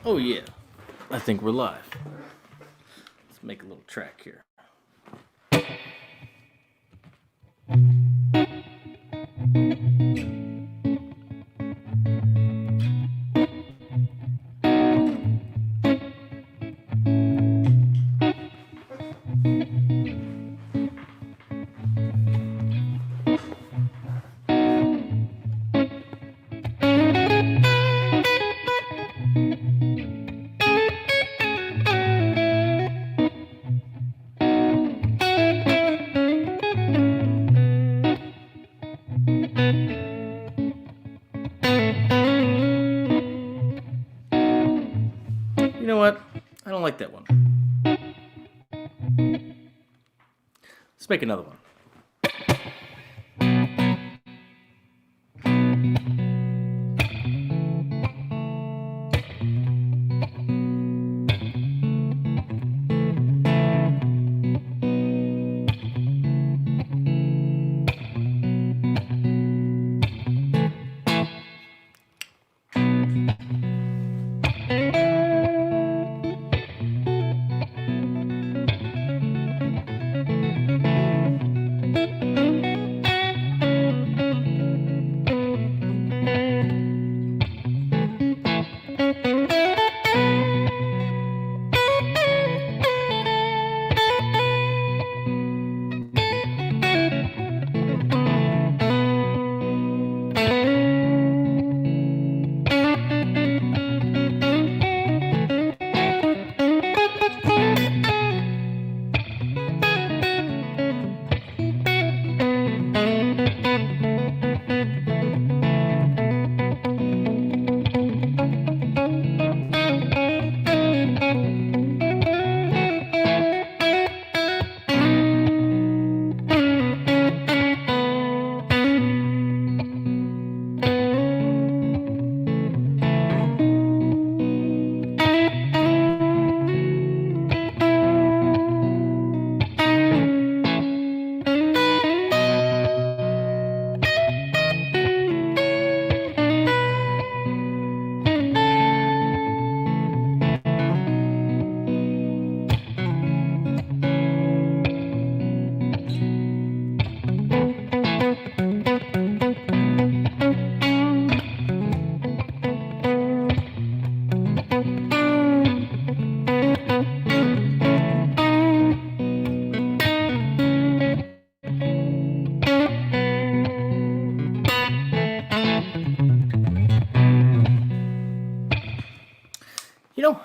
Oh yeah, I think we're live. Let's make a little track here. You know what? I don't like that one. Let's make another one.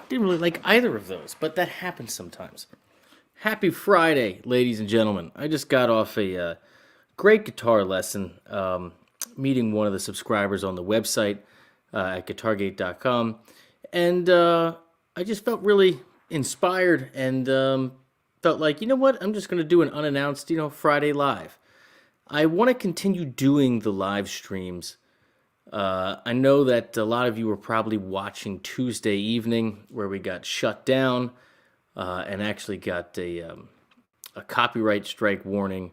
Didn't really like either of those, but that happens sometimes. Happy Friday, ladies and gentlemen. I just got off a great guitar lesson, meeting one of the subscribers on the website at GuitarGate.com, and I just felt really inspired and felt like, you know what, I'm just going to do an unannounced, Friday live. I want to continue doing the live streams. I know that a lot of you were probably watching Tuesday evening where we got shut down and actually got a copyright strike warning.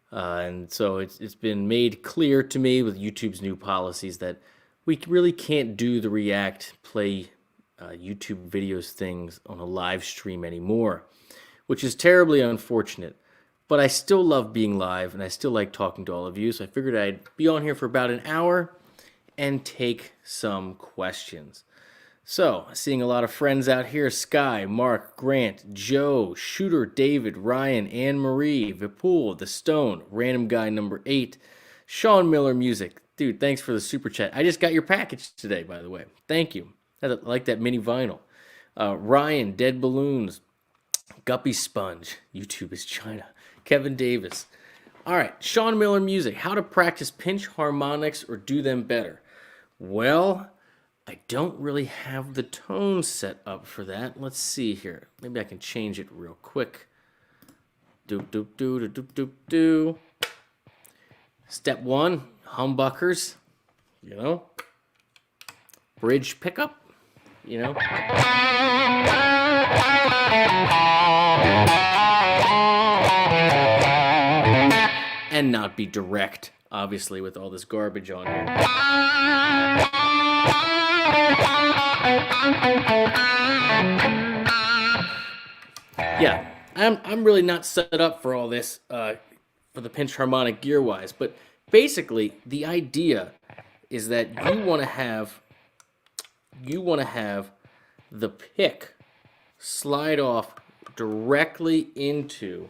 And so it's been made clear to me with YouTube's new policies that we really can't do the react, play YouTube videos things on a live stream anymore, which is terribly unfortunate. But I still love being live and I still like talking to all of you. So I figured I'd be on here for about an hour and take some questions. So, seeing a lot of friends out here: Sky, Mark, Grant, Joe, Shooter, David, Ryan, Anne Marie, Vipul, The Stone, Random Guy number 8, Sean Miller Music. Dude, thanks for the super chat. I just got your package today, by the way. Thank you. I like that mini vinyl. Ryan, Dead Balloons, Guppy Sponge, YouTube is China, Kevin Davis. All right, Sean Miller Music. How to practice pinch harmonics or do them better? Well, I don't really have the tone set up for that. Let's see here. Maybe I can change it real quick. Doop, doop, doo, doop, doop, doop, doo. Step 1, humbuckers, bridge pickup, and not be direct, obviously, with all this garbage on here. Yeah, I'm really not set up for all this for the pinch harmonic gear wise, but basically the idea is that you want to have the pick slide off directly into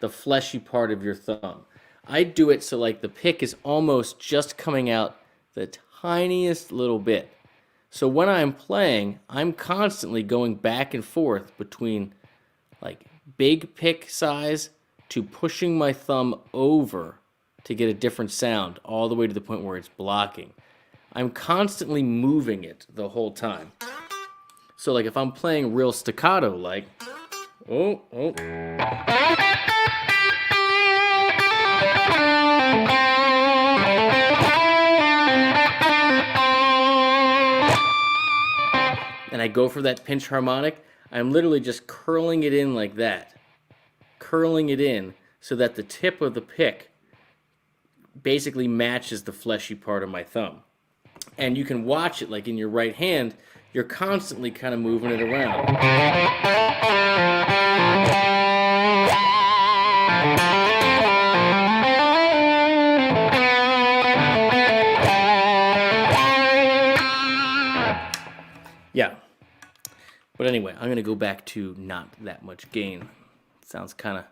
the fleshy part of your thumb. I do it so like the pick is almost just coming out the tiniest little bit. So when I'm playing, I'm constantly going back and forth between like big pick size to pushing my thumb over to get a different sound all the way to the point where it's blocking. I'm constantly moving it the whole time. So like if I'm playing real staccato like, oh, oh. And I go for that pinch harmonic, I'm literally just curling it in like that. Curling it in so that the tip of the pick basically matches the fleshy part of my thumb. And you can watch it like in your right hand, you're constantly kind of moving it around. Yeah. But anyway, I'm going to go back to not that much gain. Sounds kind of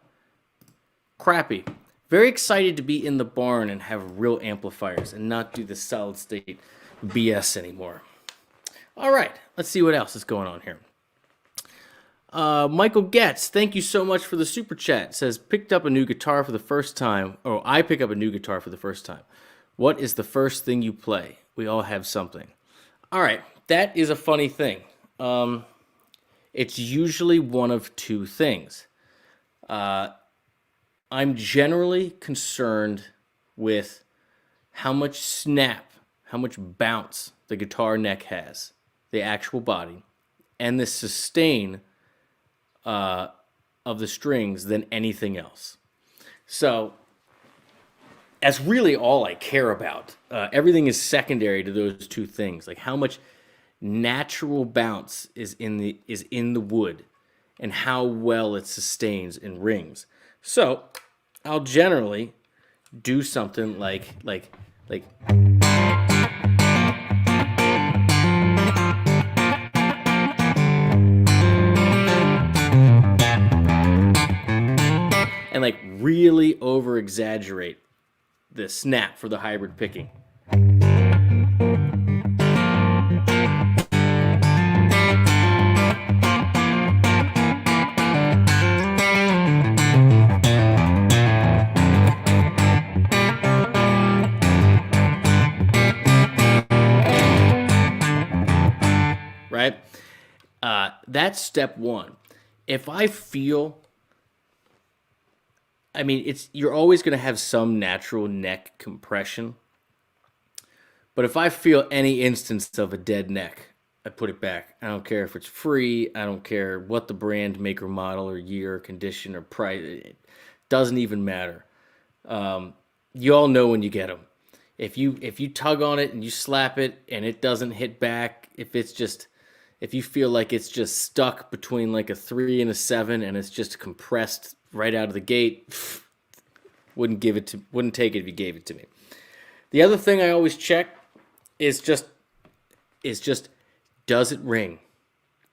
crappy. Very excited to be in the barn and have real amplifiers and not do the solid state BS anymore. All right, let's see what else is going on here. Michael Getz, thank you so much for the super chat. Says, picked up a new guitar for the first time. Oh, I pick up a new guitar for the first time. What is the first thing you play? We all have something. All right, that is a funny thing. It's usually one of two things. I'm generally concerned with how much snap, how much bounce the guitar neck has, the actual body, and the sustain of the strings than anything else. So that's really all I care about. Everything is secondary to those two things, like how much natural bounce is in the wood and how well it sustains and rings. So I'll generally do something like and like really over exaggerate the snap for the hybrid picking. Right? That's step one. If I feel, I mean, you're always going to have some natural neck compression. But if I feel any instance of a dead neck, I put it back. I don't care if it's free. I don't care what the brand, make or model or year or condition or price. It doesn't even matter. You all know when you get them. If you tug on it and you slap it and it doesn't hit back, if you feel like it's just stuck between like a 3 and a 7 and it's just compressed right out of the gate, wouldn't take it if you gave it to me. The other thing I always check is just does it ring?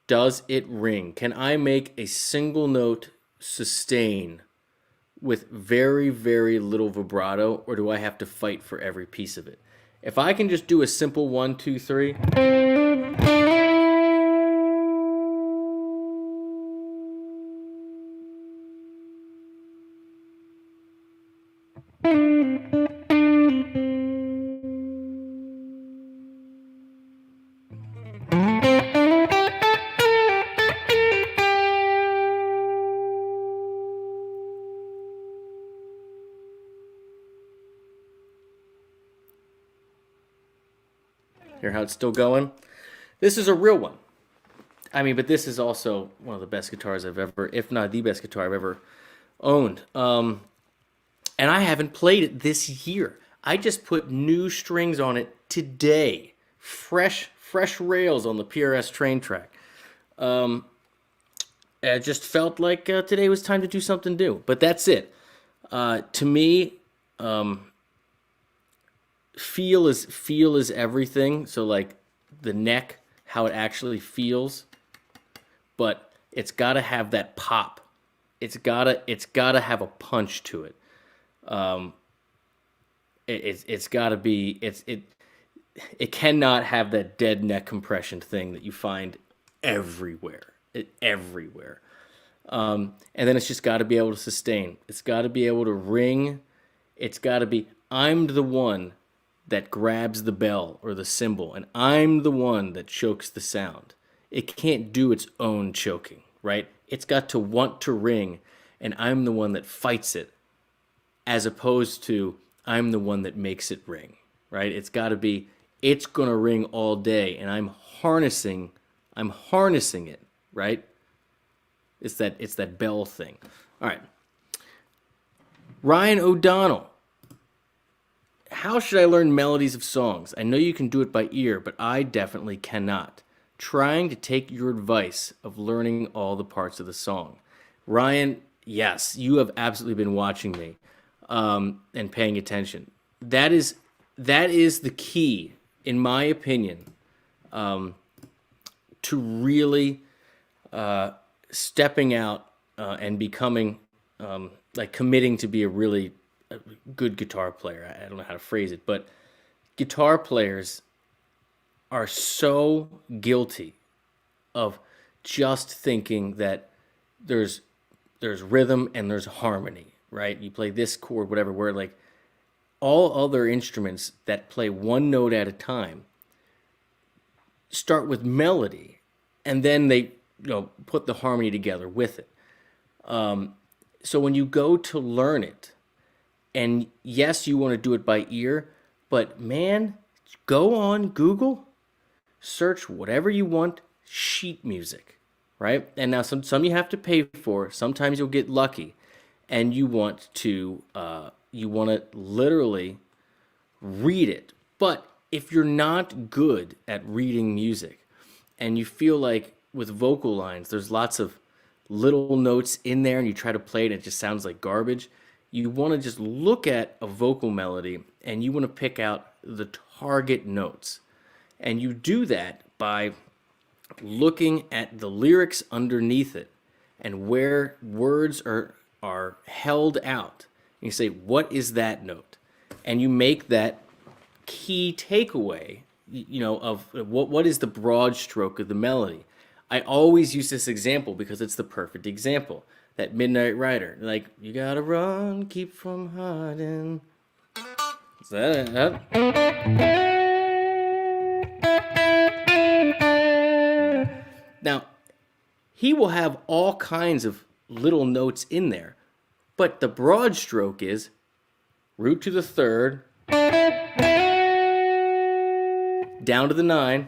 Does it ring? Can I make a single note sustain with very, very little vibrato, or do I have to fight for every piece of it? If I can just do a simple 1, 2, 3, hear how it's still going? This is a real one. I mean, but this is also one of the best guitars I've ever, if not the best guitar I've ever owned. And I haven't played it this year. I just put new strings on it today. Fresh fresh rails on the PRS train track. I just felt like today was time to do something new. But that's it. To me, feel is everything. So like the neck, how it actually feels, but it's got to have that pop. It's gotta have a punch to it. It's got to be it cannot have that dead neck compression thing that you find everywhere. Everywhere. And then it's just got to be able to sustain. It's got to be able to ring. It's got to be, I'm the one that grabs the bell or the cymbal, and I'm the one that chokes the sound. It can't do its own choking, right? It's got to want to ring, and I'm the one that fights it, as opposed to I'm the one that makes it ring, right? It's got to be, it's going to ring all day, and I'm harnessing it, right? It's that bell thing. All right. Ryan O'Donnell. How should I learn melodies of songs? I know you can do it by ear, but I definitely cannot. Trying to take your advice of learning all the parts of the song. Ryan, yes, you have absolutely been watching me and paying attention. That is the key, in my opinion, to really stepping out and becoming like committing to be a really good guitar player. I don't know how to phrase it, but guitar players are so guilty of just thinking that there's rhythm and there's harmony, right? You play this chord, whatever, where like all other instruments that play one note at a time start with melody, and then they put the harmony together with it. So when you go to learn it, and yes, you want to do it by ear, but man, go on Google, search whatever you want, sheet music, right? And now some you have to pay for. Sometimes you'll get lucky, and you want to literally read it. But if you're not good at reading music, and you feel like with vocal lines, there's lots of little notes in there, and you try to play it, and it just sounds like garbage. You want to just look at a vocal melody, and you want to pick out the target notes. And you do that by looking at the lyrics underneath it and where words are held out. And you say, what is that note? And you make that key takeaway, of what is the broad stroke of the melody. I always use this example because it's the perfect example. That Midnight Rider, like, you gotta run, keep from hiding. Is that it? Now, he will have all kinds of little notes in there, but the broad stroke is root to the third, down to the 9,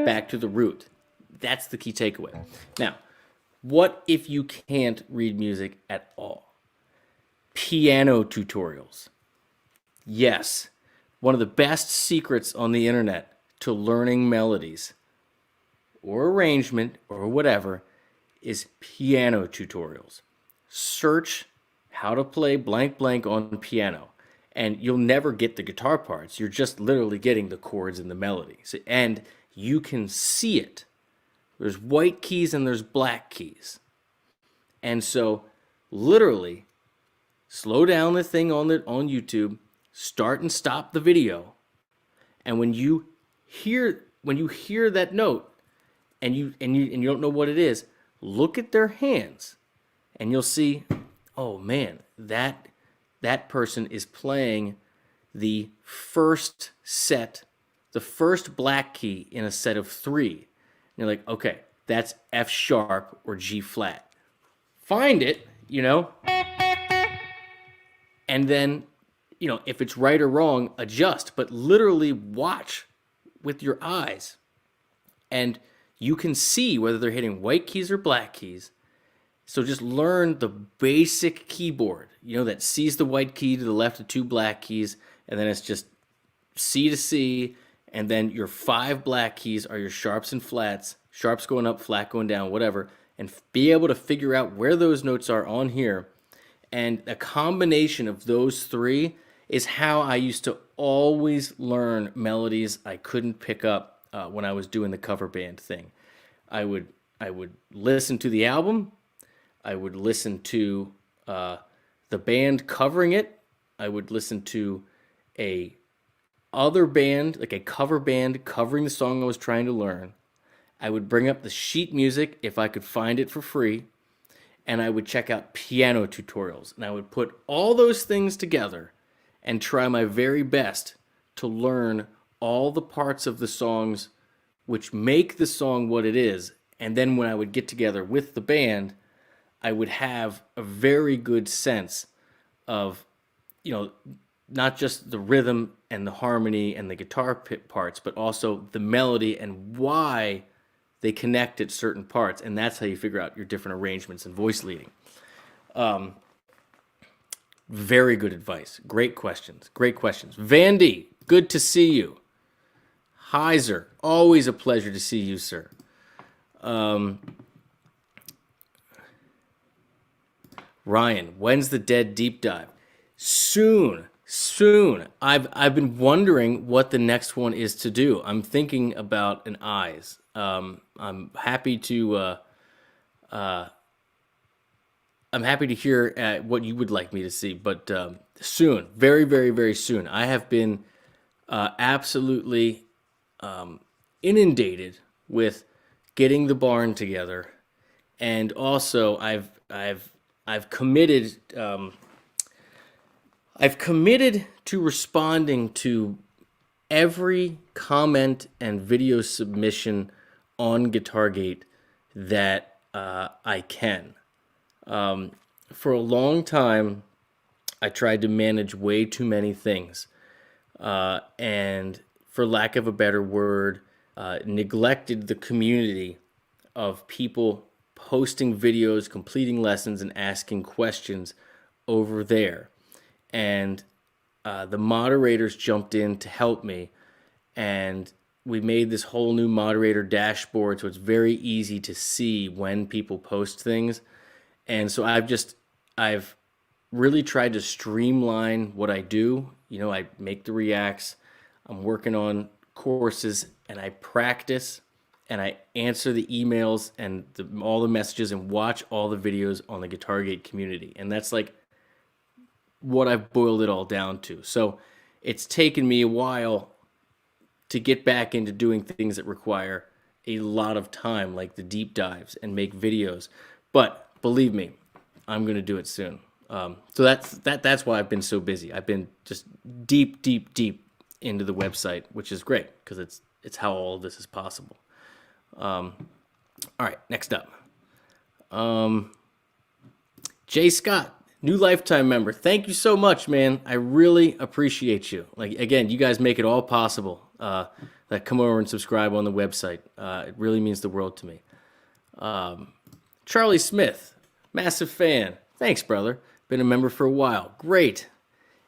back to the root. That's the key takeaway. Now, what if you can't read music at all? Piano tutorials. Yes, one of the best secrets on the internet to learning melodies or arrangement or whatever is piano tutorials. Search how to play blank blank on piano, and you'll never get the guitar parts. You're just literally getting the chords and the melody. And you can see it. There's white keys and there's black keys. And so literally slow down the thing on YouTube, start and stop the video. And when you hear that note and you don't know what it is, look at their hands and you'll see, oh man, that person is playing the first black key in a set of 3. You're like, okay, that's F sharp or G flat. Find it, and then, if it's right or wrong, adjust, but literally watch with your eyes. And you can see whether they're hitting white keys or black keys. So just learn the basic keyboard, that sees the white key to the left of 2 black keys, and then it's just C to C, And then your 5 black keys are your sharps and flats, sharps going up, flat going down, whatever, and be able to figure out where those notes are on here. And a combination of those 3 is how I used to always learn melodies I couldn't pick up when I was doing the cover band thing. I would listen to the album. I would listen to the band covering it. I would listen to a other band, like a cover band covering the song I was trying to learn. I would bring up the sheet music if I could find it for free, and I would check out piano tutorials. And I would put all those things together and try my very best to learn all the parts of the songs which make the song what it is. And then when I would get together with the band, I would have a very good sense of, not just the rhythm and the harmony and the guitar parts, but also the melody and why they connect at certain parts. And that's how you figure out your different arrangements and voice leading. Very good advice. Great questions. Great questions. Vandy, good to see you. Heiser, always a pleasure to see you, sir. Ryan, when's the Dead deep dive? Soon. I've been wondering what the next one is to do. I'm thinking about an Eyes. I'm happy to hear what you would like me to see, but soon, very, very, very soon. I have been absolutely inundated with getting the barn together, and also I've committed to responding to every comment and video submission on GuitarGate that I can. For a long time, I tried to manage way too many things, and for lack of a better word, neglected the community of people posting videos, completing lessons, and asking questions over there. And the moderators jumped in to help me, and we made this whole new moderator dashboard, so it's very easy to see when people post things. And so I've really tried to streamline what I do. I make the reacts, I'm working on courses, and I practice, and I answer the emails and all the messages and watch all the videos on the GuitarGate community. And that's like what I've boiled it all down to. So it's taken me a while to get back into doing things that require a lot of time, like the deep dives and make videos. But believe me, I'm going to do it soon. So that's why I've been so busy. I've been just deep into the website, which is great because it's how all of this is possible. All right, next up. Jay Scott, new lifetime member. Thank you so much, man. I really appreciate you. Like, again, you guys make it all possible that come over and subscribe on the website. It really means the world to me. Charlie Smith, massive fan. Thanks, brother. Been a member for a while. Great.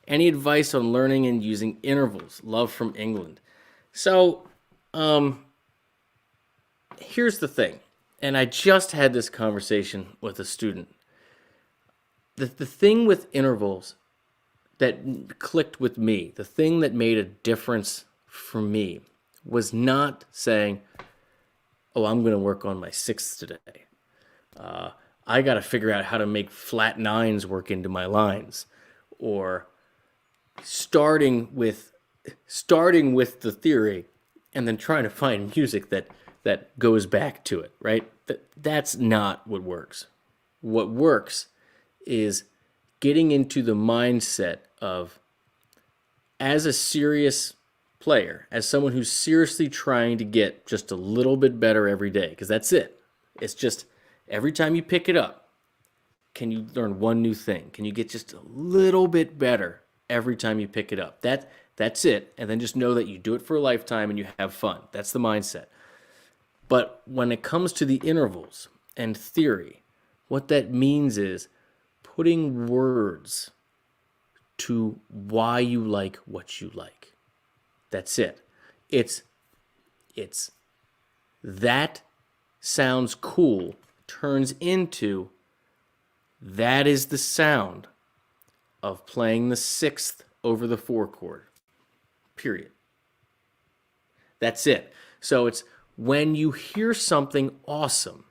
Any advice on learning and using intervals? Love from England. So, here's the thing. And I just had this conversation with a student. The thing with intervals that clicked with me, the thing that made a difference for me, was not saying, oh, I'm going to work on my sixths today. I got to figure out how to make flat nines work into my lines. Or starting with the theory and then trying to find music that goes back to it, right? That's not what works. What works is getting into the mindset of, as a serious player, as someone who's seriously trying to get just a little bit better every day, because that's it. It's just every time you pick it up, can you learn one new thing? Can you get just a little bit better every time you pick it up? That's it. And then just know that you do it for a lifetime and you have fun. That's the mindset. But when it comes to the intervals and theory, what that means is putting words to why you like what you like. That's it. It's that sounds cool turns into that is the sound of playing the sixth over the four chord. Period. That's it. So it's when you hear something awesome,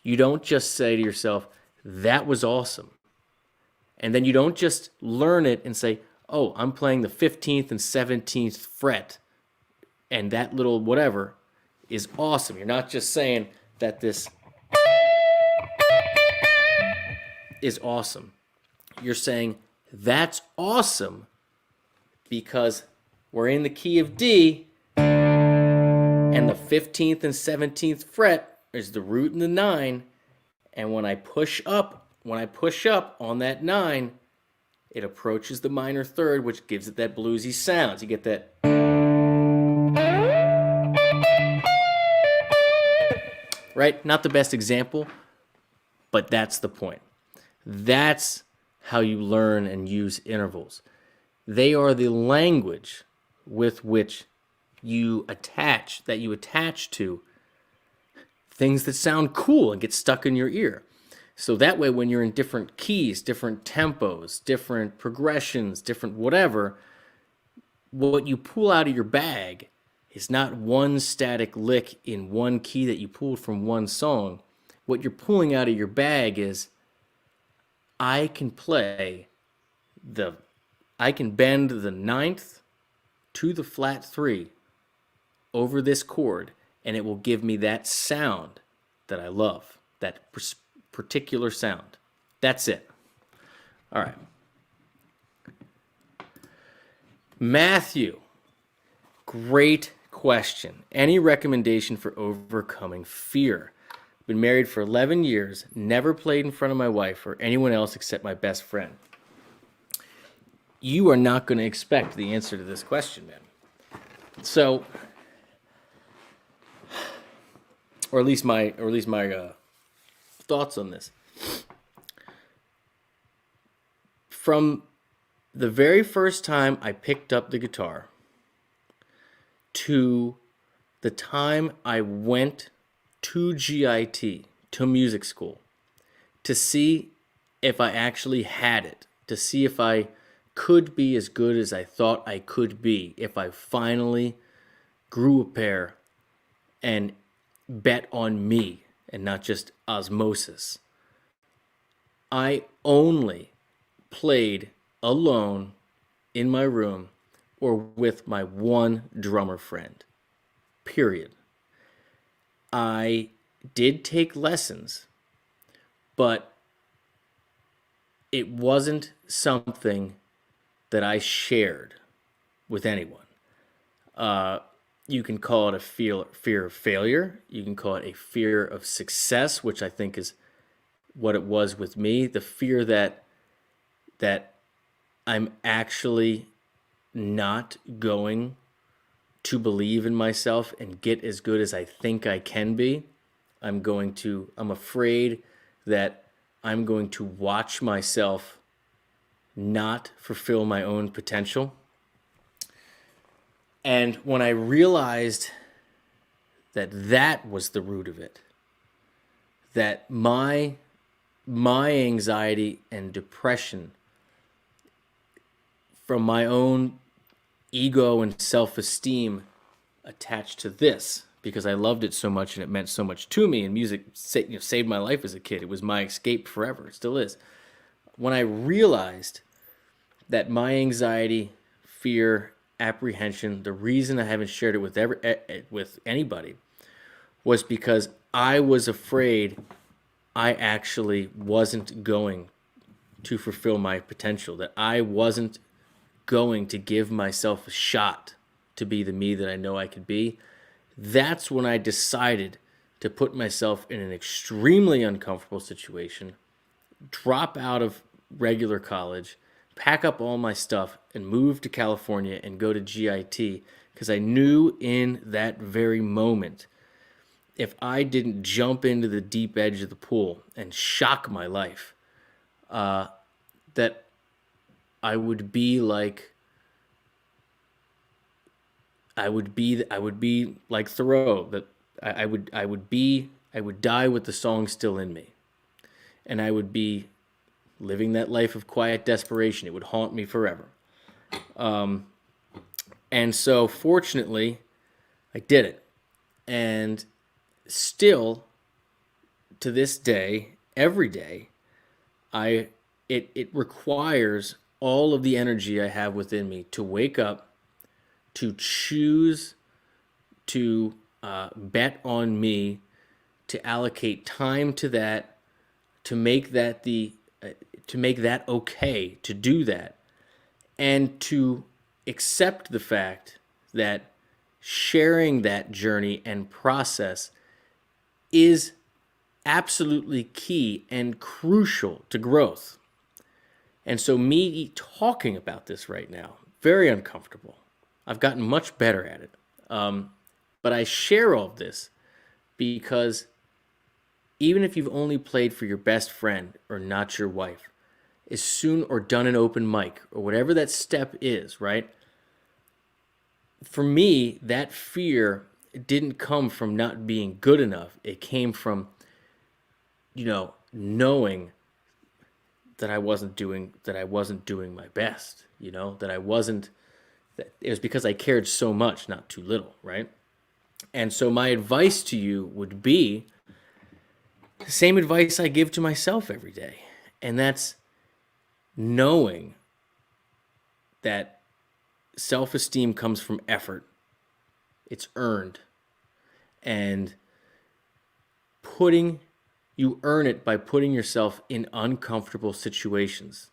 you don't just say to yourself, that was awesome. And then you don't just learn it and say, oh, I'm playing the 15th and 17th fret, and that little whatever is awesome. You're not just saying that this is awesome. You're saying that's awesome because we're in the key of D, and the 15th and 17th fret is the root and the 9, and when I push up on that 9, it approaches the minor third, which gives it that bluesy sound. You get that. Right? Not the best example, but that's the point. That's how you learn and use intervals. They are the language with which you attach to things that sound cool and get stuck in your ear. So that way, when you're in different keys, different tempos, different progressions, different whatever, what you pull out of your bag is not one static lick in one key that you pulled from one song. What you're pulling out of your bag is, I can bend the ninth to the flat 3 over this chord, and it will give me that sound that I love, that particular sound. That's it. All right. Matthew, great question. Any recommendation for overcoming fear? Been married for 11 years, never played in front of my wife or anyone else except my best friend. You are not going to expect the answer to this question, man. So, or at least my thoughts on this. From the very first time I picked up the guitar to the time I went to GIT, to music school, to see if I actually had it, to see if I could be as good as I thought I could be, if I finally grew a pair and bet on me and not just osmosis. I only played alone in my room or with my one drummer friend. Period. I did take lessons, but it wasn't something that I shared with anyone. You can call it a fear of failure. You can call it a fear of success, which I think is what it was with me. The fear that I'm actually not going to believe in myself and get as good as I think I can be. I'm afraid that I'm going to watch myself not fulfill my own potential. And when I realized that that was the root of it, that my anxiety and depression from my own ego and self-esteem attached to this, because I loved it so much and it meant so much to me, and music saved my life as a kid. It was my escape forever. It still is. When I realized that my anxiety, fear, apprehension, the reason I haven't shared it with anybody was because I was afraid I actually wasn't going to fulfill my potential, that I wasn't going to give myself a shot to be the me that I know I could be. That's when I decided to put myself in an extremely uncomfortable situation, drop out of regular college, pack up all my stuff, and move to California and go to GIT, because I knew in that very moment, if I didn't jump into the deep edge of the pool and shock my life, that I would be like I would be like Thoreau, that I would die with the song still in me, and I would be living that life of quiet desperation. It would haunt me forever. And so, fortunately, I did it, and still to this day, every day, I it requires all of the energy I have within me to wake up, to choose to bet on me, to allocate time to that, to make that the to make that okay, to do that, and to accept the fact that sharing that journey and process is absolutely key and crucial to growth. And so, me talking about this right now, very uncomfortable. I've gotten much better at it. But I share all of this because even if you've only played for your best friend or not your wife, as soon or done an open mic or whatever that step is, right? For me, that fear didn't come from not being good enough. It came from, knowing that I wasn't doing my best, that I wasn't that it was because I cared so much, not too little, right? And so my advice to you would be the same advice I give to myself every day. And that's knowing that self-esteem comes from effort. It's earned. And you earn it by putting yourself in uncomfortable situations,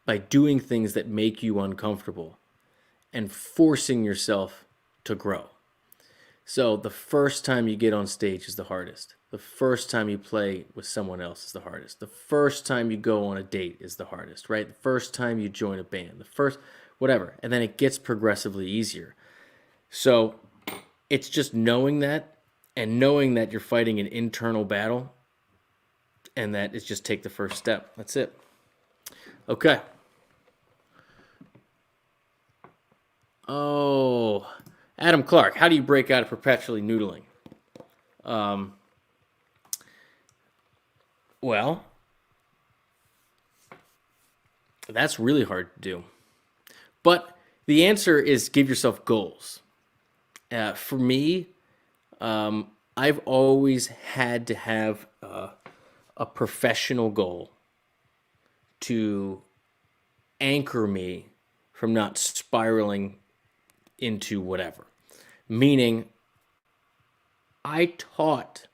by doing things that make you uncomfortable and forcing yourself to grow. So the first time you get on stage is the hardest. The first time you play with someone else is the hardest. The first time you go on a date is the hardest, right? The first time you join a band, the first, whatever. And then it gets progressively easier. So it's just knowing that, and knowing that you're fighting an internal battle, and that is just take the first step. That's it. Okay. Oh, Adam Clark, how do you break out of perpetually noodling? Well, that's really hard to do. But the answer is give yourself goals. For me, I've always had to have a professional goal to anchor me from not spiraling into whatever. Meaning, I taught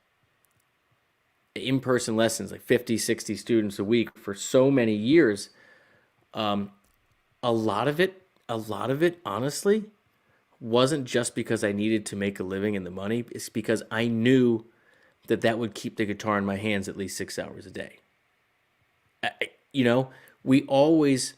in-person lessons, like 50, 60 students a week for so many years. A lot of it, honestly, wasn't just because I needed to make a living and the money. It's because I knew that would keep the guitar in my hands at least 6 hours a day. We always,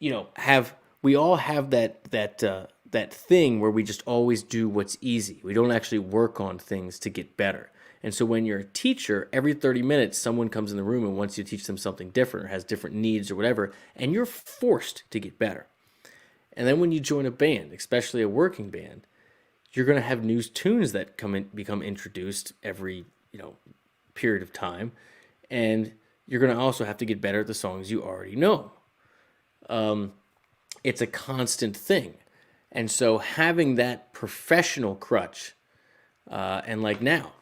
we all have that thing where we just always do what's easy. We don't actually work on things to get better. And so when you're a teacher, every 30 minutes, someone comes in the room and wants you to teach them something different or has different needs or whatever, and you're forced to get better. And then when you join a band, especially a working band, you're going to have new tunes that become introduced every, period of time. And you're going to also have to get better at the songs you already know. It's a constant thing. And so having that professional crutch, and like now,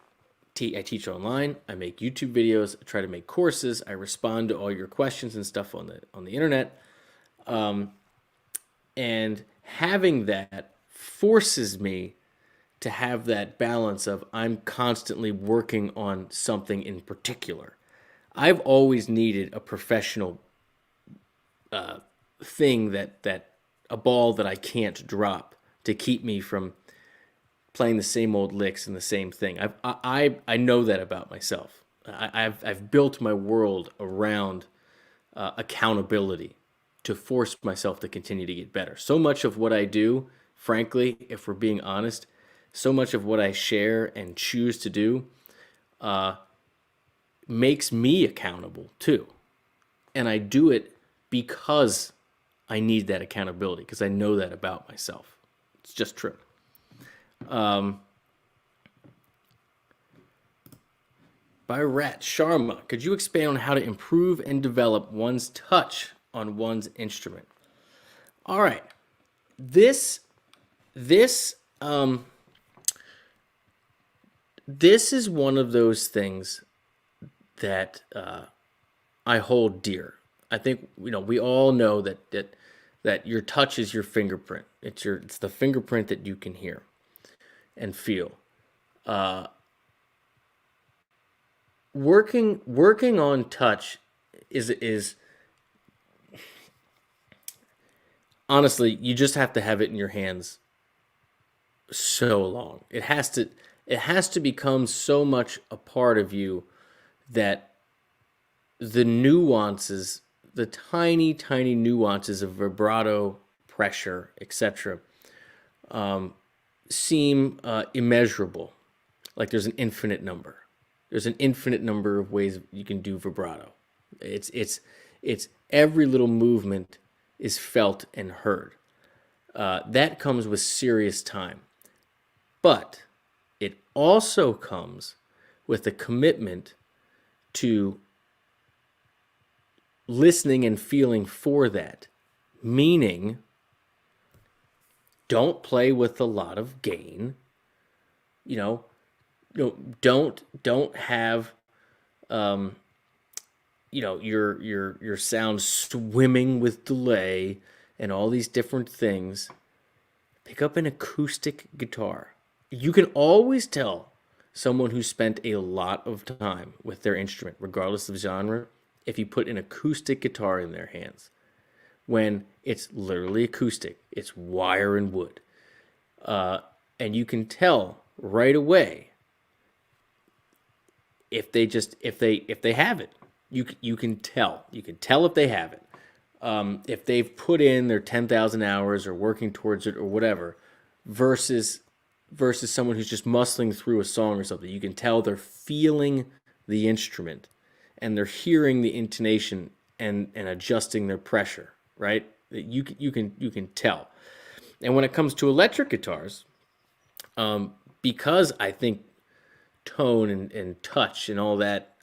I teach online, I make YouTube videos, I try to make courses, I respond to all your questions and stuff on the internet. And having that forces me to have that balance of I'm constantly working on something in particular. I've always needed a professional thing that a ball that I can't drop to keep me from playing the same old licks and the same thing. I know that about myself. I've built my world around accountability to force myself to continue to get better. So much of what I do, frankly, if we're being honest, so much of what I share and choose to do makes me accountable too. And I do it because I need that accountability because I know that about myself. It's just true. By Rat Sharma, could you expand on how to improve and develop one's touch on one's instrument? All right, this this this is one of those things that I hold dear. I think we all know that your touch is your fingerprint. It's the fingerprint that you can hear and feel. Working on touch is honestly, you just have to have it in your hands so long. It has to become so much a part of you that the nuances, the tiny, tiny nuances of vibrato, pressure, etc., seem immeasurable. Like there's an infinite number. There's an infinite number of ways you can do vibrato. It's every little movement is felt and heard. That comes with serious time. But it also comes with a commitment to listening and feeling for that. Meaning, don't play with a lot of gain. Don't have your sound swimming with delay and all these different things. Pick up an acoustic guitar. You can always tell someone who spent a lot of time with their instrument, regardless of genre, if you put an acoustic guitar in their hands. When it's literally acoustic, it's wire and wood. And you can tell right away if they have it. You can tell. You can tell if they have it. If they've put in their 10,000 hours or working towards it or whatever, versus someone who's just muscling through a song or something. You can tell they're feeling the instrument and they're hearing the intonation and adjusting their pressure, right? You can tell. And when it comes to electric guitars, because I think tone and touch and all that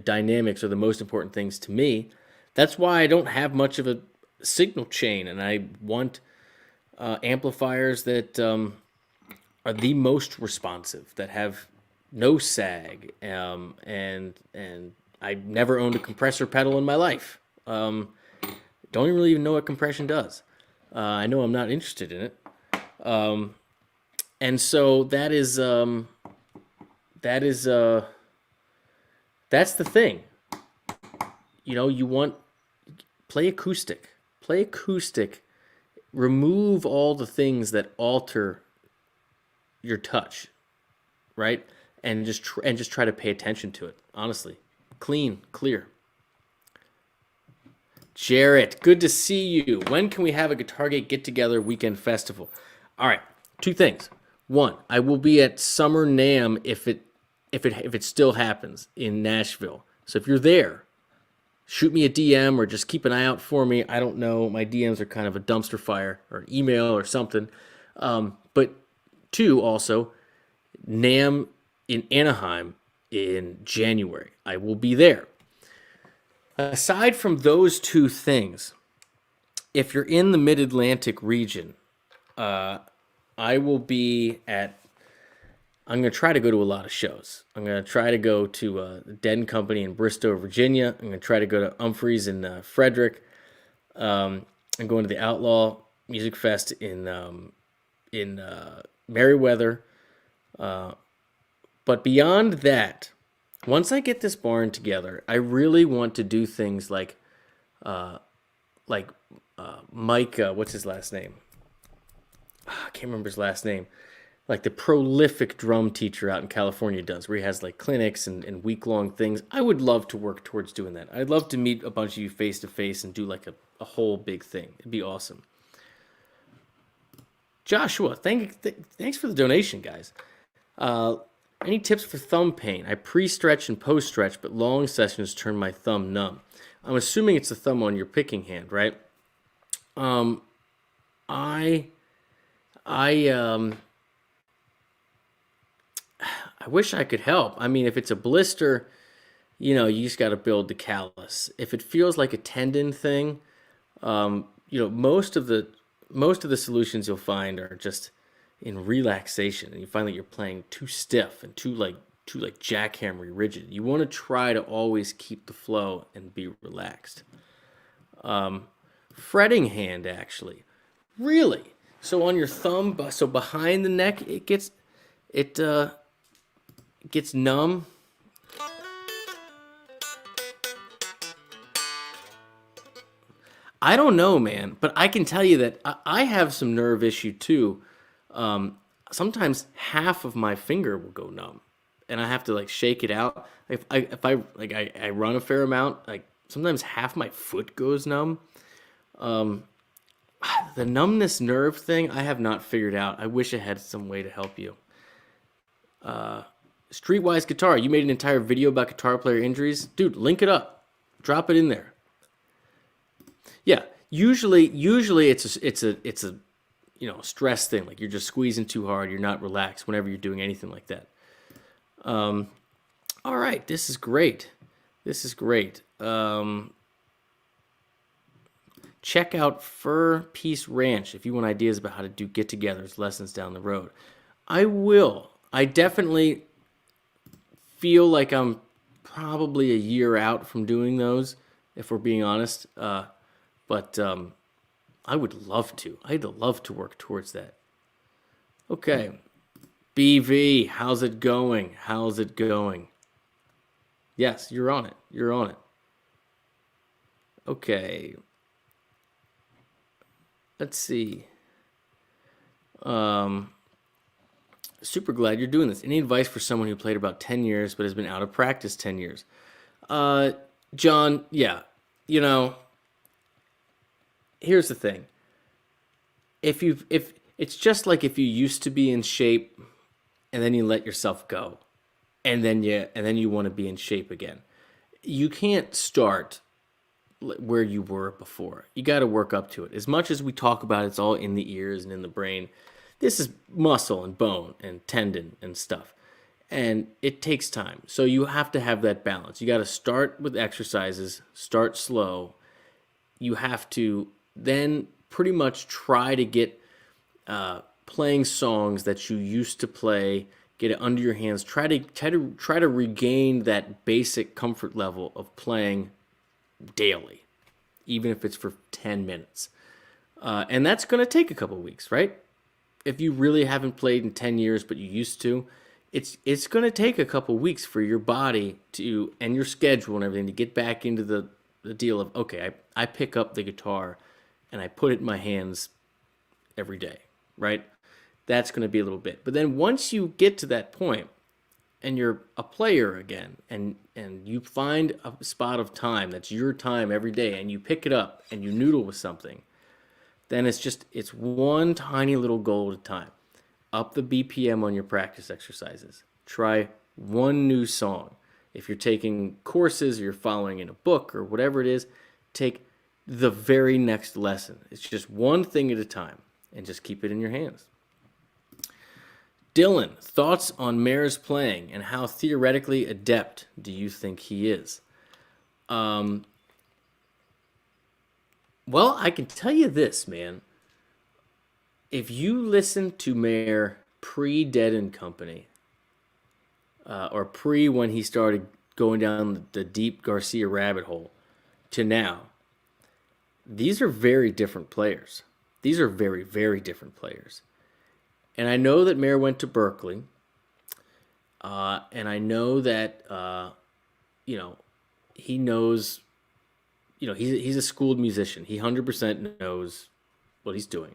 dynamics are the most important things to me, that's why I don't have much of a signal chain, and I want amplifiers that are the most responsive, that have no sag, and I never owned a compressor pedal in my life. Don't really even know what compression does. I know I'm not interested in it, and so that's the thing. You want play acoustic. Remove all the things that alter your touch, right? And just try to pay attention to it. Honestly, clean, clear. Jarrett, good to see you. When can we have a GuitarGate get-together weekend festival? All right, two things. One, I will be at Summer NAMM if it still happens in Nashville. So if you're there, shoot me a DM or just keep an eye out for me. I don't know. My DMs are kind of a dumpster fire, or email or something. But two, also, NAMM in Anaheim in January. I will be there. Aside from those two things, if you're in the Mid-Atlantic region, I will be I'm going to try to go to a lot of shows. I'm going to try to go to the Den Company in Bristow, Virginia. I'm going to try to go to Humphreys in Frederick. I'm going to the Outlaw Music Fest in Merriweather. But beyond that, once I get this barn together, I really want to do things like Mike, what's his last name? I can't remember his last name. Like the prolific drum teacher out in California does, where he has like clinics and week-long things. I would love to work towards doing that. I'd love to meet a bunch of you face-to-face and do like a whole big thing. It'd be awesome. Joshua, thanks for the donation, guys. Any tips for thumb pain? I pre-stretch and post-stretch, but long sessions turn my thumb numb. I'm assuming it's the thumb on your picking hand, right? Um, I I I wish I could help. I mean, if it's a blister, you just got to build the callus. If it feels like a tendon thing, most of the solutions you'll find are just in relaxation, and you find that you're playing too stiff and too like jackhammery rigid. You want to try to always keep the flow and be relaxed. Fretting hand, actually, really. So on your thumb, so behind the neck, it gets numb. I don't know, man, but I can tell you that I have some nerve issue too. Sometimes half of my finger will go numb, and I have to like shake it out. If I run a fair amount, like sometimes half my foot goes numb. The numbness nerve thing, I have not figured out. I wish I had some way to help you. Streetwise Guitar, you made an entire video about guitar player injuries, dude. Link it up, drop it in there. Yeah, usually it's a stress thing. Like you're just squeezing too hard. You're not relaxed whenever you're doing anything like that. All right, this is great. This is great. Check out Fur Peace Ranch if you want ideas about how to do get-togethers, lessons down the road. I will. I definitely feel like I'm probably a year out from doing those, if we're being honest. But I would love to. I'd love to work towards that. Okay. BV, how's it going? How's it going? Yes, you're on it. You're on it. Okay. Let's see. Super glad you're doing this. Any advice for someone who played about 10 years but has been out of practice 10 years? John, yeah. You know, here's the thing. If it's just like if you used to be in shape and then you let yourself go and then you want to be in shape again. You can't start where you were before. You got to work up to it. As much as we talk about it's all in the ears and in the brain, this is muscle and bone and tendon and stuff. And it takes time. So you have to have that balance. You got to start with exercises, start slow. You have to then pretty much try to get playing songs that you used to play, get it under your hands. Try to regain that basic comfort level of playing daily, even if it's for 10 minutes. And that's going to take a couple of weeks, right? If you really haven't played in 10 years, but you used to, it's going to take a couple of weeks for your body to, and your schedule and everything, to get back into the deal of, okay, I pick up the guitar and I put it in my hands every day, right? That's going to be a little bit. But then once you get to that point and you're a player again, and you find a spot of time that's your time every day, and you pick it up and you noodle with something, then it's one tiny little goal at a time. Up the BPM on your practice exercises. Try one new song. If you're taking courses or you're following in a book or whatever it is, take the very next lesson. It's just one thing at a time, and just keep it in your hands. Dylan, thoughts on Mayor's playing and how theoretically adept do you think he is? Well, I can tell you this, man. If you listen to Mayor pre-Dead and Company, or pre when he started going down the deep Garcia rabbit hole, to now, these are very different players. These are very, very different players. And I know that Mayor went to Berkeley, and I know that he knows. He's a schooled musician. He 100% knows what he's doing.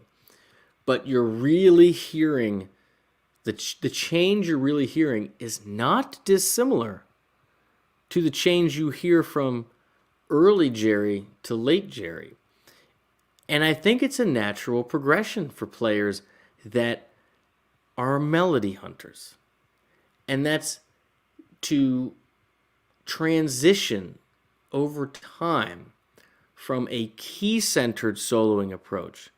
But you're really hearing the change you're really hearing is not dissimilar to the change you hear from early Jerry to late Jerry. And I think it's a natural progression for players that are melody hunters. And that's to transition over time from a key-centered soloing approach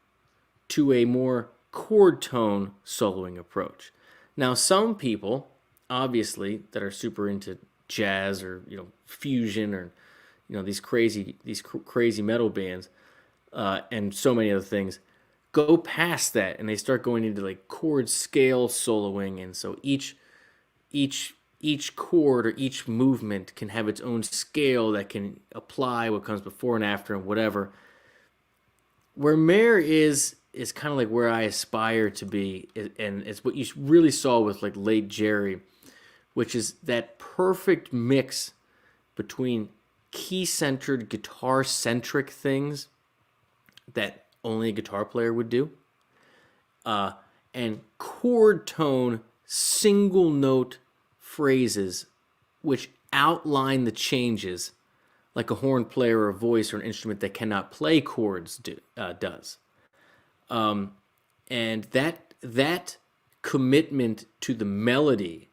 to a more chord tone soloing approach. Now, some people, obviously, that are super into jazz or fusion or these crazy metal bands and so many other things, go past that and they start going into like chord scale soloing, and so each chord or each movement can have its own scale that can apply what comes before and after and whatever. Where Mayer is kind of like where I aspire to be, and it's what you really saw with like late Jerry, which is that perfect mix between key-centered, guitar-centric things that only a guitar player would do, and chord tone, single note phrases which outline the changes like a horn player or a voice or an instrument that cannot play chords does. And that commitment to the melody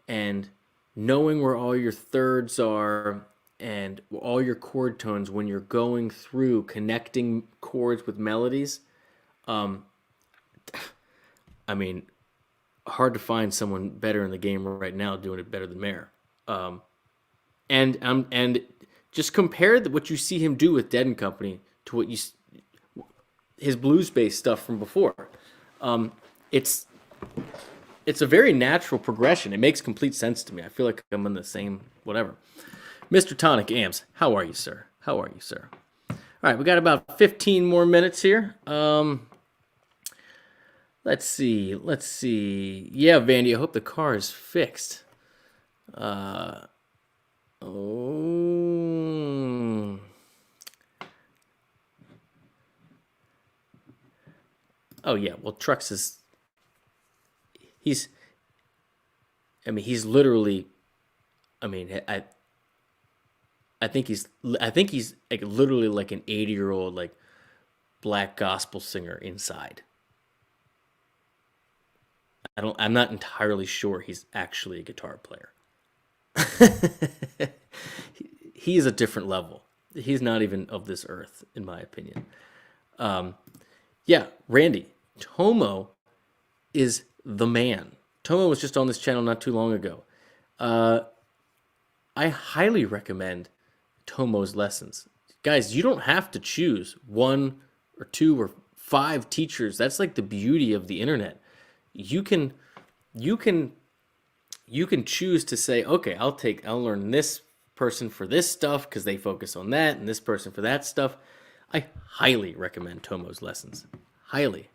and knowing where all your thirds are and all your chord tones when you're going through connecting chords with melodies, I mean, hard to find someone better in the game right now doing it better than Mayer. And just compare what you see him do with Dead and Company to what his blues-based stuff from before. It's a very natural progression. It makes complete sense to me. I feel like I'm in the same whatever. Mr. Tonic Amps, how are you, sir? How are you, sir? All right, we got about 15 more minutes here. Let's see. Yeah, Vandy, I hope the car is fixed. Oh yeah, well, Trucks is... He's literally... I think he's like literally like an 80-year-old like black gospel singer inside. I'm not entirely sure he's actually a guitar player. He is a different level. He's not even of this earth, in my opinion. Yeah, Randy, Tomo is the man. Tomo was just on this channel not too long ago. I highly recommend Tomo's lessons. Guys, you don't have to choose 1 or 2 or 5 teachers. That's like the beauty of the internet. You can choose to say, okay, I'll learn this person for this stuff because they focus on that, and this person for that stuff. I highly recommend Tomo's lessons. Highly.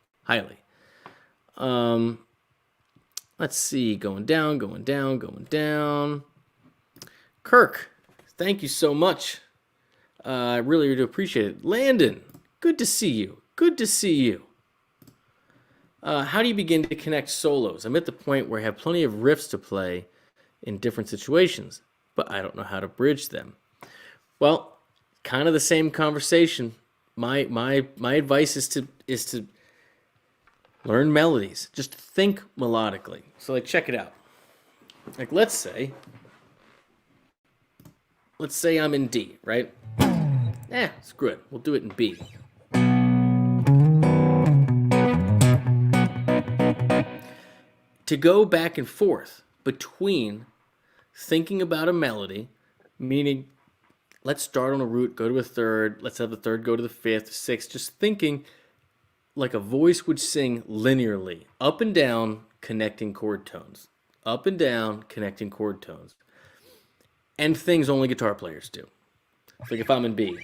Let's see, going down. Kirk, thank you so much. I really do appreciate it. Landon, good to see you. How do you begin to connect solos? I'm at the point where I have plenty of riffs to play in different situations, but I don't know how to bridge them. Well, kind of the same conversation. My advice is to learn melodies. Just think melodically. So like check it out. Like let's say I'm in D, right? Screw it. We'll do it in B. To go back and forth between thinking about a melody, meaning let's start on a root, go to a third, let's have the third go to the fifth, sixth, just thinking like a voice would sing linearly, up and down, connecting chord tones. Up and down, connecting chord tones. And things only guitar players do. Like if I'm in B.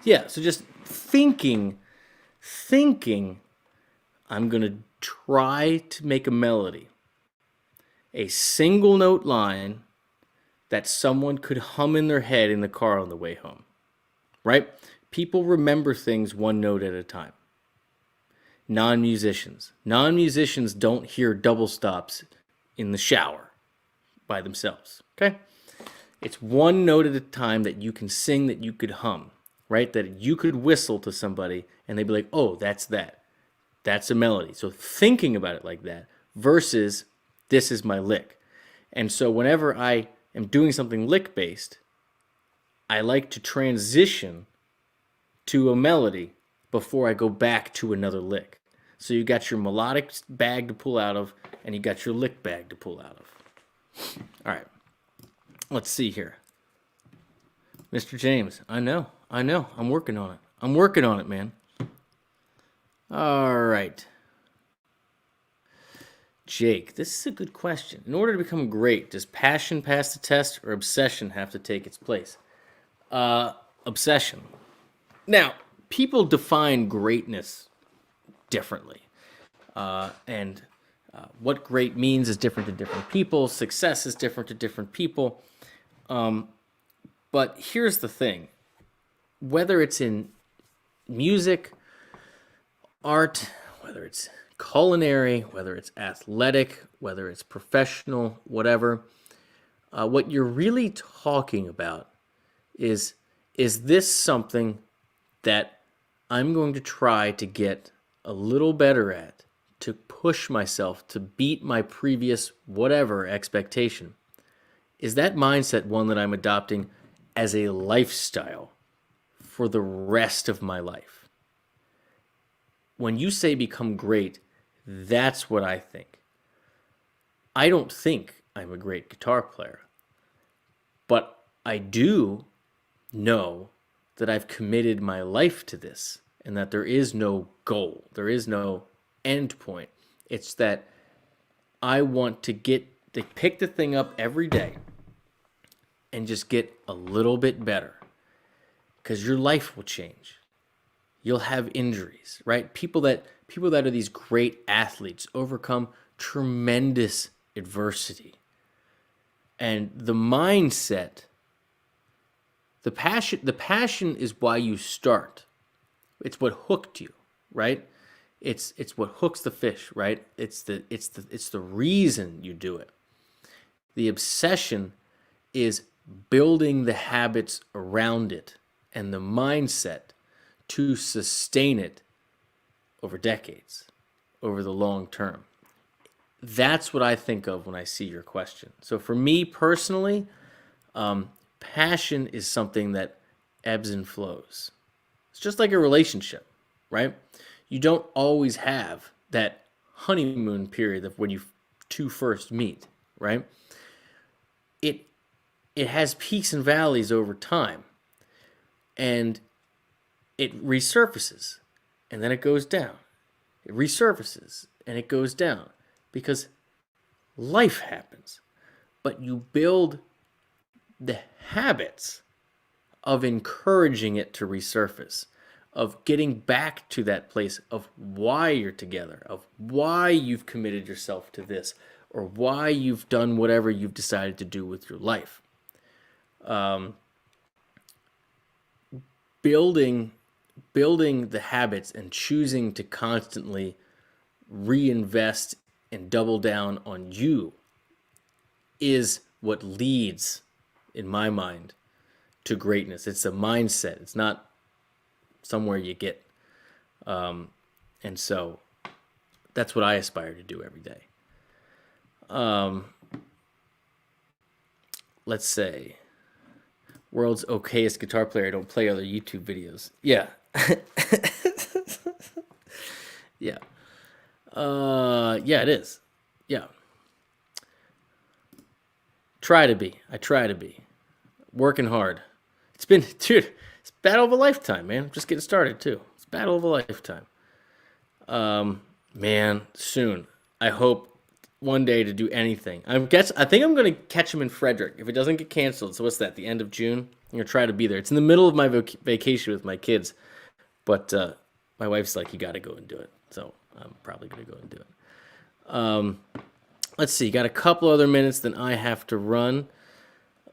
Yeah, so just thinking, I'm going to try to make a melody, a single note line that someone could hum in their head in the car on the way home, right? People remember things one note at a time. Non-musicians don't hear double stops in the shower by themselves, okay? It's one note at a time that you can sing, that you could hum, right? That you could whistle to somebody and they'd be like, oh, that's that. That's a melody. So thinking about it like that versus this is my lick. And so whenever I am doing something lick based, I like to transition to a melody before I go back to another lick. So you got your melodic bag to pull out of, and you got your lick bag to pull out of. All right. Let's see here. Mr. James, I know. I'm working on it, man. All right. Jake, this is a good question. In order to become great, does passion pass the test or obsession have to take its place? Obsession. Now, people define greatness differently. And what great means is different to different people. Success is different to different people. But here's the thing. Whether it's in music, art, whether it's culinary, whether it's athletic, whether it's professional, whatever, what you're really talking about is this something that I'm going to try to get a little better at, to push myself to beat my previous whatever expectation? Is that mindset one that I'm adopting as a lifestyle for the rest of my life? When you say become great, that's what I think. I don't think I'm a great guitar player, but I do know that I've committed my life to this and that there is no goal, there is no end point. It's that I want to pick the thing up every day and just get a little bit better, because your life will change. You'll have injuries, right? People that are these great athletes overcome tremendous adversity. And the mindset, the passion is why you start. It's what hooked you, right? It's what hooks the fish, right? It's the reason you do it. The obsession is building the habits around it and the mindset to sustain it over decades, over the long term. That's what I think of when I see your question. So for me personally, passion is something that ebbs and flows. It's just like a relationship, right? You don't always have that honeymoon period of when you two first meet, right? It has peaks and valleys over time, and it resurfaces, and then it goes down. It resurfaces, and it goes down, because life happens. But you build the habits of encouraging it to resurface, of getting back to that place of why you're together, of why you've committed yourself to this, or why you've done whatever you've decided to do with your life. Building the habits and choosing to constantly reinvest and double down on you is what leads, in my mind, to greatness. It's a mindset. It's not somewhere you get. And so that's what I aspire to do every day. Let's say, world's okayest guitar player, don't play other YouTube videos. Yeah. Yeah. Yeah, it is. Yeah. I try to be. Working hard. It's been, dude, it's battle of a lifetime, man. I'm just getting started, too. It's battle of a lifetime. Man, soon. I hope one day to do anything. I think I'm going to catch him in Frederick if it doesn't get canceled. So what's that? The end of June. I'm going to try to be there. It's in the middle of my vacation with my kids, but my wife's like, you got to go and do it. So I'm probably going to go and do it. Let's see. Got a couple other minutes, then I have to run.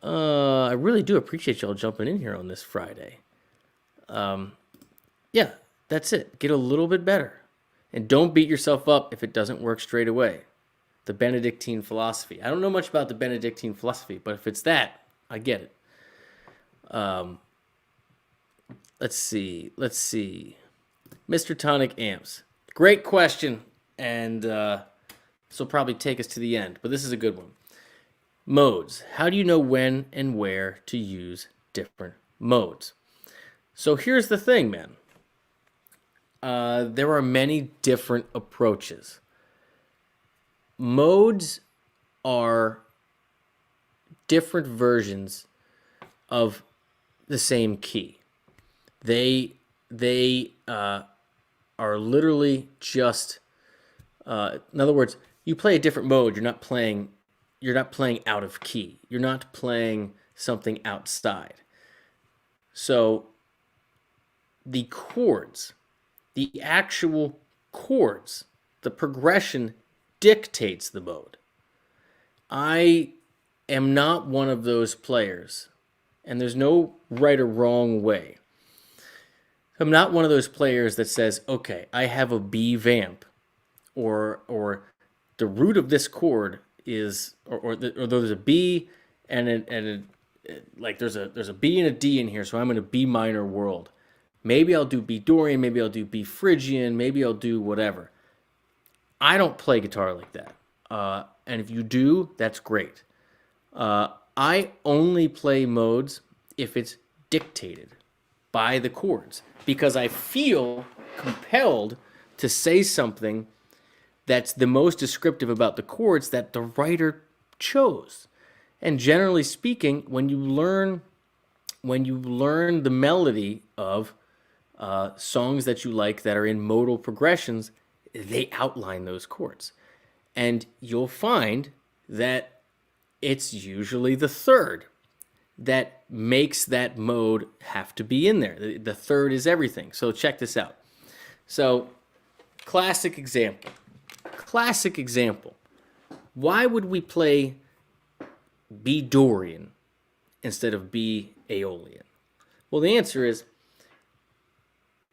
I really do appreciate y'all jumping in here on this Friday. Yeah, that's it. Get a little bit better. And don't beat yourself up if it doesn't work straight away. The Benedictine philosophy. I don't know much about the Benedictine philosophy, but if it's that, I get it. Let's see. Mr. Tonic Amps. Great question, and this will probably take us to the end, but this is a good one. Modes. How do you know when and where to use different modes? So here's the thing, man. There are many different approaches. Modes are different versions of the same key. They are literally just, in other words, you play a different mode. You're not playing out of key. You're not playing something outside. So the chords, the actual chords, the progression dictates the mode. I am not one of those players, and there's no right or wrong way. I'm not one of those players that says, okay, I have a B vamp, or the root of this chord is, or there's a B and like there's a B and a D in here, so I'm in a B minor world. Maybe I'll do B Dorian, maybe I'll do B Phrygian, maybe I'll do whatever. I don't play guitar like that. And if you do, that's great. I only play modes if it's dictated by the chords, because I feel compelled to say something that's the most descriptive about the chords that the writer chose. And generally speaking, when you learn the melody of songs that you like that are in modal progressions, they outline those chords. And you'll find that it's usually the third that makes that mode have to be in there. The third is everything. So check this out. So, classic example. Why would we play B Dorian instead of B Aeolian? Well, the answer is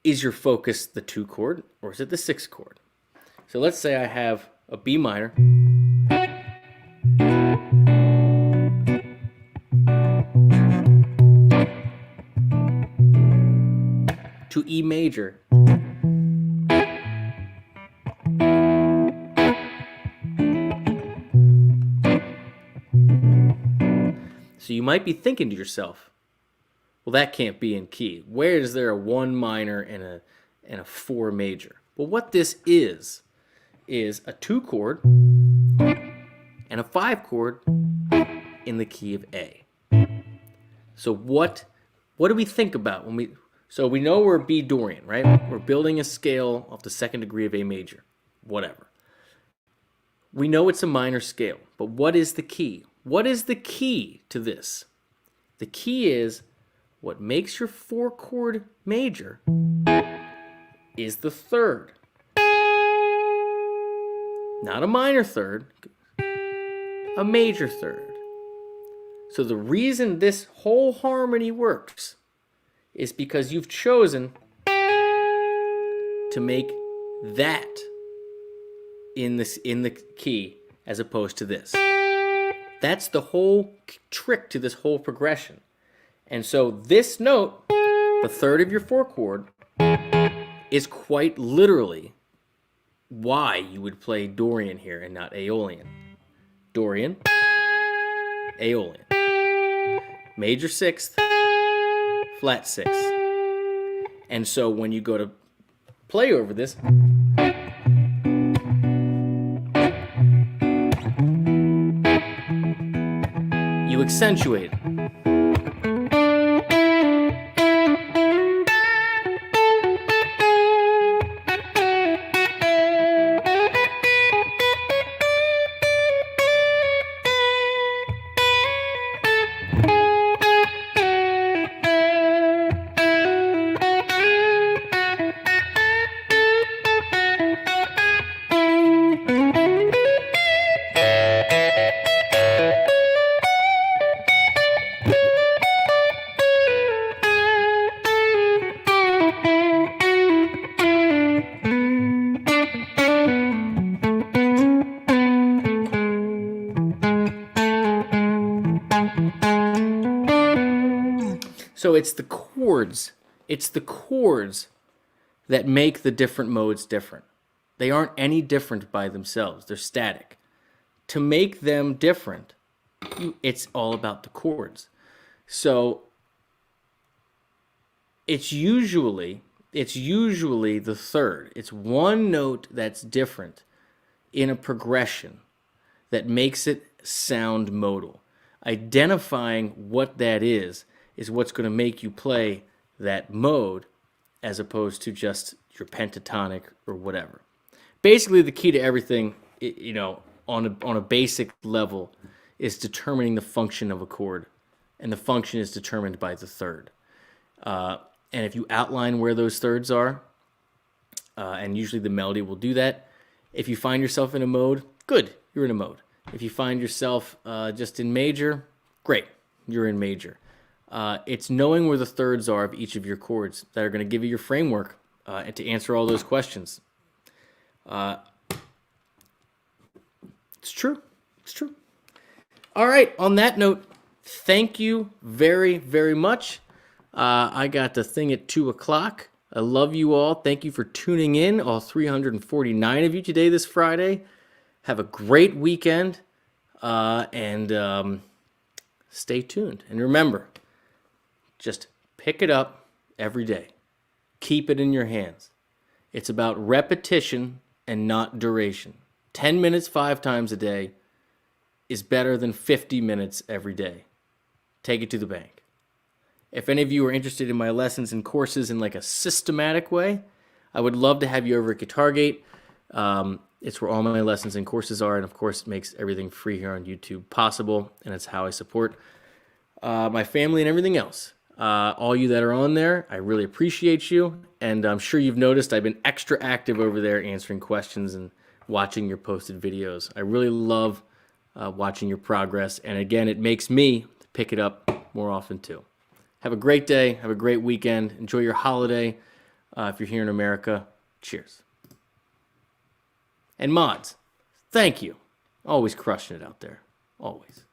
your focus the 2 chord or is it the 6 chord? So let's say I have a B minor, to E major, so you might be thinking to yourself, well, that can't be in key. Where is there a 1 minor and a 4 major? Well, what this is a 2 chord and a 5 chord in the key of A. So what do we think about when we... So we know we're B Dorian, right? We're building a scale off the 2nd degree of A major, whatever. We know it's a minor scale, but what is the key? What is the key to this? The key is what makes your 4 chord major is the third. Not a minor third, a major third. So the reason this whole harmony works is because you've chosen to make that in the key as opposed to this. That's the whole trick to this whole progression. And so this note, the third of your 4 chord, is quite literally why you would play Dorian here and not Aeolian. Dorian, Aeolian. Major 6th, flat 6th. And so when you go to play over this, you accentuate it. So it's the chords. It's the chords that make the different modes different. They aren't any different by themselves. They're static. To make them different, it's all about the chords. So it's usually the third. It's one note that's different in a progression that makes it sound modal. Identifying what that is what's going to make you play that mode as opposed to just your pentatonic or whatever. Basically, the key to everything, on a basic level, is determining the function of a chord, and the function is determined by the third. And if you outline where those thirds are, and usually the melody will do that, if you find yourself in a mode, good, you're in a mode. If you find yourself just in major, great, you're in major. It's knowing where the thirds are of each of your chords that are going to give you your framework and to answer all those questions. It's true. It's true. All right, on that note, thank you very, very much. I got the thing at 2 o'clock. I love you all. Thank you for tuning in, all 349 of you today this Friday. Have a great weekend, and stay tuned. And remember, just pick it up every day. Keep it in your hands. It's about repetition and not duration. 10 minutes 5 times a day is better than 50 minutes every day. Take it to the bank. If any of you are interested in my lessons and courses in like a systematic way, I would love to have you over at GuitarGate. It's where all my lessons and courses are, and of course it makes everything free here on YouTube possible, and it's how I support my family and everything else. All you that are on there, I really appreciate you, and I'm sure you've noticed I've been extra active over there answering questions and watching your posted videos. I really love watching your progress, and again, it makes me pick it up more often too. Have a great day. Have a great weekend. Enjoy your holiday. If you're here in America, cheers. And mods, thank you. Always crushing it out there. Always.